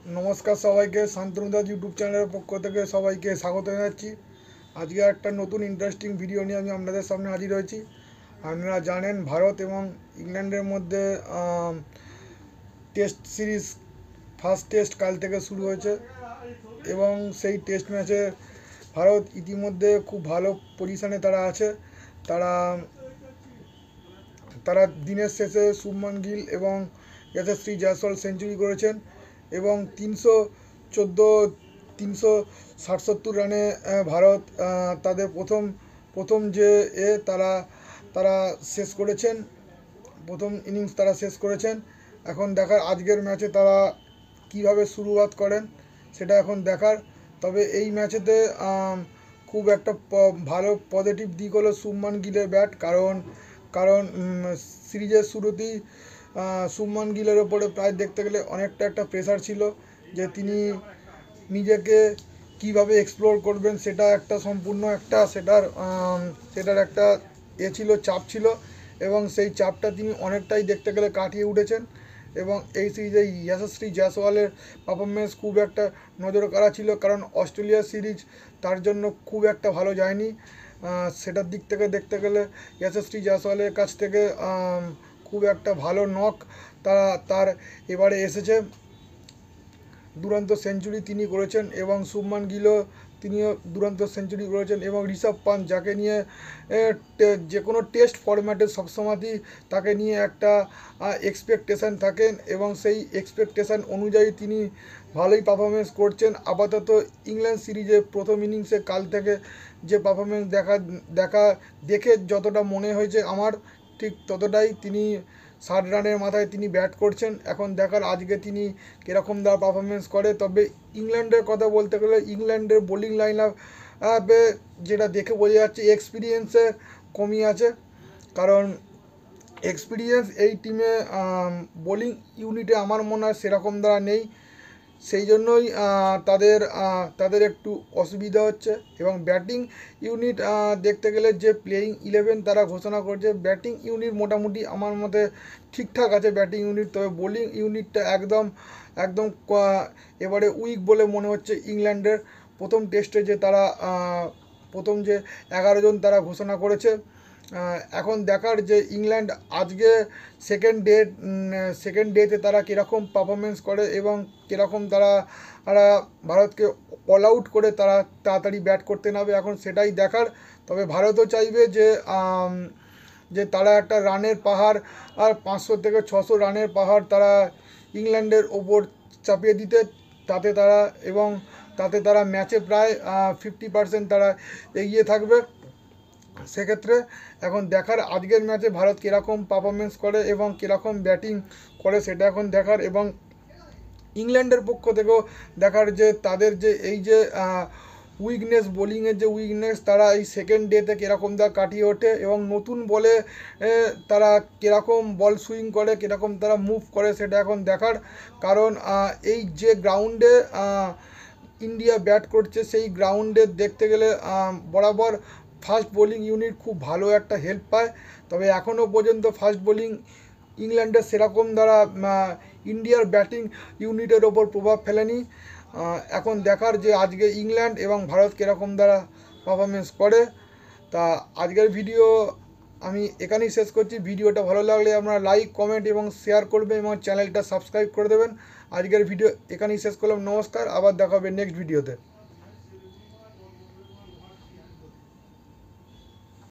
নমস্কার সবাইকে, শান্তনুদাস ইউটিউব চ্যানেলের পক্ষ থেকে সবাইকে স্বাগত জানাচ্ছি। আজকে একটা নতুন ইন্টারেস্টিং ভিডিও নিয়ে আমি আপনাদের সামনে হাজির হয়েছি। আপনারা জানেন ভারত এবং ইংল্যান্ডের মধ্যে টেস্ট সিরিজ ফার্স্ট টেস্ট কাল থেকে শুরু হয়েছে এবং সেই টেস্ট ম্যাচে ভারত ইতিমধ্যে খুব ভালো পজিশনে তারা আছে। তারা তারা দিনের শেষে শুভমান গিল এবং যশস্বী জয়সওয়াল সেঞ্চুরি করেছেন এবং 367 রানে ভারত তাদের প্রথম যে তারা শেষ করেছেন, প্রথম ইনিংস তারা শেষ করেছেন। এখন দেখার আজকের ম্যাচে তারা কিভাবে শুরুয়াত করেন সেটা এখন দেখার। তবে এই ম্যাচেতে খুব একটা ভালো পজিটিভ দিক হলো শুভমান গিলের ব্যাট, কারণ সিরিজের শুরুতেই শুভমান গিলের ওপরে প্রায় দেখতে গেলে অনেকটা একটা প্রেশার ছিল যে তিনি নিজেকে কিভাবে এক্সপ্লোর করবেন, সেটা একটা সম্পূর্ণ একটা সেটার একটা ছিল, চাপ ছিল এবং সেই চাপটা তিনি অনেকটাই দেখতে গেলে কাটিয়ে উঠেছেন। এবং এই সিরিজে যশস্বী জয়সওয়ালের পারফরমেন্স খুব একটা নজর কাড়া ছিল, কারণ অস্ট্রেলিয়া সিরিজ তার জন্য খুব একটা ভালো যায়নি। সেটার দিক থেকে দেখতে গেলে যশস্বী জয়সওয়ালের কাছ থেকে খুব একটা ভালো নক তার এবারে এসেছে। দুরন্ত সেঞ্চুরি তিনি করেছেন এবং শুভমান গিলও তিনিও দুরন্ত সেঞ্চুরি করেছেন এবং ঋষভ পান্ত, যাকে নিয়ে যে কোনো টেস্ট ফরম্যাটে সবসময়তেই তাকে নিয়ে একটা এক্সপেকটেশান থাকেন এবং সেই এক্সপেকটেশান অনুযায়ী তিনি ভালোই পারফরমেন্স করছেন। আপাতত ইংল্যান্ড সিরিজে প্রথম ইনিংসে কাল থেকে যে পারফরমেন্স দেখে যতটা মনে হয়েছে আমার, ঠিক ততটাই তিনি 60 রানের মাথায় তিনি ব্যাট করছেন। এখন দেখার আজকে তিনি কীরকম তার পারফরমেন্স করে। তবে ইংল্যান্ডের কথা বলতে গেলে ইংল্যান্ডের বোলিং লাইন আপে যেটা দেখে বোঝা যাচ্ছে এক্সপিরিয়েন্সের কমই আছে, কারণ এক্সপিরিয়েন্স এই টিমে বোলিং ইউনিটে আমার মনে হয় সেরকম দ্বারা নেই। সেই জন্যই তাদের একটু অসুবিধা হচ্ছে। এবং ব্যাটিং ইউনিট দেখতে গেলে যে প্লেয়িং 11 তারা ঘোষণা করছে, ব্যাটিং ইউনিট মোটামুটি আমার মতে ঠিকঠাক আছে ব্যাটিং ইউনিট। তবে বোলিং ইউনিটটা একদম এবারে উইক বলে মনে হচ্ছে ইংল্যান্ডের। প্রথম টেস্টে যে তারা প্রথম যে 11 জন তারা ঘোষণা করেছে, এখন দেখার যে ইংল্যান্ড আজকে সেকেন্ড ডেতে তারা কীরকম পারফরমেন্স করে এবং কীরকম তারা ভারতকে অল আউট করে তারা তাড়াতাড়ি ব্যাট করতে নামবে, এখন সেটাই দেখার। তবে ভারতও চাইবে যে তারা একটা রানের পাহাড় 500 থেকে 600 রানের পাহাড় তারা ইংল্যান্ডের ওপর চাপিয়ে দিতে, তাতে তারা ম্যাচে প্রায় 50% তারা এগিয়ে থাকবে। সেক্ষেত্রে এখন দেখার আজকের ম্যাচে ভারত কীরকম পারফরমেন্স করে এবং কীরকম ব্যাটিং করে সেটা এখন দেখার। এবং ইংল্যান্ডের পক্ষ থেকেও দেখার যে তাদের যে এই যে উইকনেস, বোলিংয়ের যে উইকনেস, তারা এই সেকেন্ড ডেতে কীরকম কাটিয়ে ওঠে এবং নতুন বলে তারা কীরকম বল সুইং করে, কীরকম তারা মুভ করে সেটা এখন দেখার। কারণ এই যে গ্রাউন্ডে ইন্ডিয়া ব্যাট করছে সেই গ্রাউন্ডে দেখতে গেলে বরাবর ফাস্ট বোলিং ইউনিট খুব ভালো একটা হেল্প পায়। তবে এখনও পর্যন্ত ফাস্ট বোলিং ইংল্যান্ডের সেরকম দ্বারা ইন্ডিয়ার ব্যাটিং ইউনিটের ওপর প্রভাব ফেলেনি। এখন দেখার যে আজকে ইংল্যান্ড এবং ভারত কীরকম দ্বারা পারফরমেন্স করে। তা আজকের ভিডিও আমি এখানেই শেষ করছি। ভিডিওটা ভালো লাগলে আপনারা লাইক, কমেন্ট এবং শেয়ার করবেন এবং চ্যানেলটা সাবস্ক্রাইব করে দেবেন। আজকের ভিডিও এখানেই শেষ করলাম। নমস্কার, আবার দেখা হবে নেক্সট ভিডিওতে।